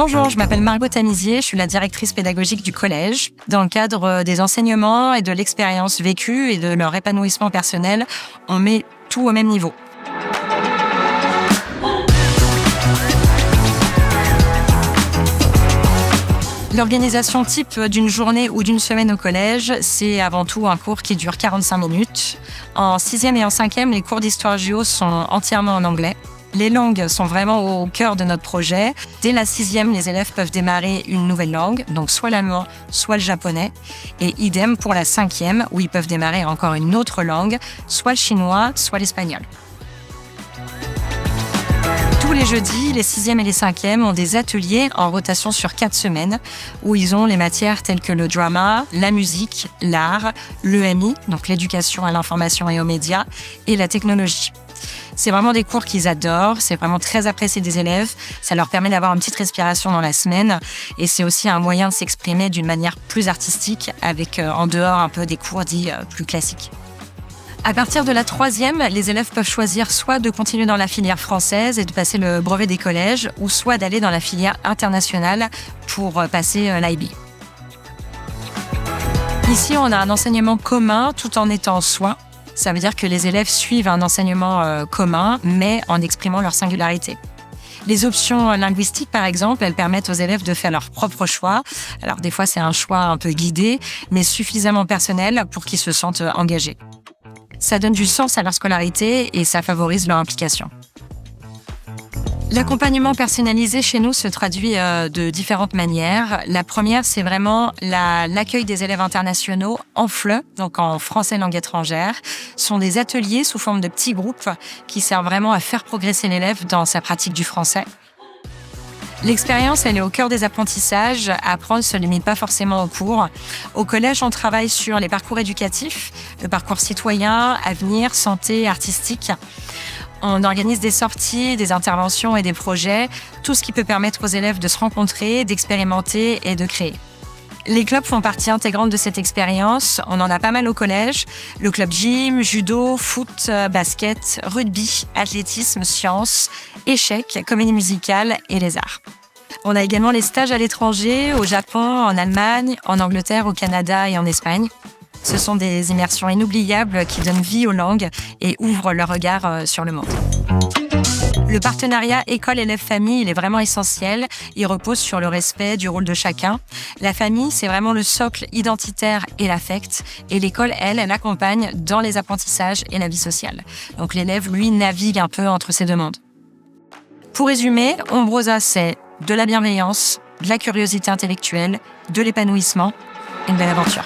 Bonjour, je m'appelle Margot Tamizier, je suis la directrice pédagogique du collège. Dans le cadre des enseignements et de l'expérience vécue et de leur épanouissement personnel, on met tout au même niveau. L'organisation type d'une journée ou d'une semaine au collège, c'est avant tout un cours qui dure 45 minutes. En 6e et en 5e, les cours d'histoire-géo sont entièrement en anglais. Les langues sont vraiment au cœur de notre projet. Dès la 6e, les élèves peuvent démarrer une nouvelle langue, donc soit l'allemand, soit le japonais. Et idem pour la 5e, où ils peuvent démarrer encore une autre langue, soit le chinois, soit l'espagnol. Tous les jeudis, les 6e et les 5e ont des ateliers en rotation sur 4 semaines où ils ont les matières telles que le drama, la musique, l'art, l'EMI, donc l'éducation à l'information et aux médias, et la technologie. C'est vraiment des cours qu'ils adorent, c'est vraiment très apprécié des élèves, ça leur permet d'avoir une petite respiration dans la semaine et c'est aussi un moyen de s'exprimer d'une manière plus artistique avec en dehors un peu des cours dits plus classiques. À partir de la 3e, les élèves peuvent choisir soit de continuer dans la filière française et de passer le brevet des collèges, ou soit d'aller dans la filière internationale pour passer l'IB. Ici, on a un enseignement commun tout en étant soi. Ça veut dire que les élèves suivent un enseignement commun, mais en exprimant leur singularité. Les options linguistiques, par exemple, elles permettent aux élèves de faire leur propre choix. Alors des fois, c'est un choix un peu guidé, mais suffisamment personnel pour qu'ils se sentent engagés. Ça donne du sens à leur scolarité et ça favorise leur implication. L'accompagnement personnalisé chez nous se traduit de différentes manières. La première, c'est vraiment l'accueil des élèves internationaux en FLE, donc en français langue étrangère. Ce sont des ateliers sous forme de petits groupes qui servent vraiment à faire progresser l'élève dans sa pratique du français. L'expérience, elle est au cœur des apprentissages. Apprendre ne se limite pas forcément aux cours. Au collège, on travaille sur les parcours éducatifs, le parcours citoyen, avenir, santé, artistique. On organise des sorties, des interventions et des projets, tout ce qui peut permettre aux élèves de se rencontrer, d'expérimenter et de créer. Les clubs font partie intégrante de cette expérience. On en a pas mal au collège. Le club gym, judo, foot, basket, rugby, athlétisme, sciences, échecs, comédie musicale et les arts. On a également les stages à l'étranger, au Japon, en Allemagne, en Angleterre, au Canada et en Espagne. Ce sont des immersions inoubliables qui donnent vie aux langues et ouvrent leur regard sur le monde. Le partenariat école-élève-famille, il est vraiment essentiel. Il repose sur le respect du rôle de chacun. La famille, c'est vraiment le socle identitaire et l'affect. Et l'école, elle accompagne dans les apprentissages et la vie sociale. Donc l'élève, lui, navigue un peu entre ces deux mondes. Pour résumer, Ombrosa, c'est de la bienveillance, de la curiosité intellectuelle, de l'épanouissement, une belle aventure.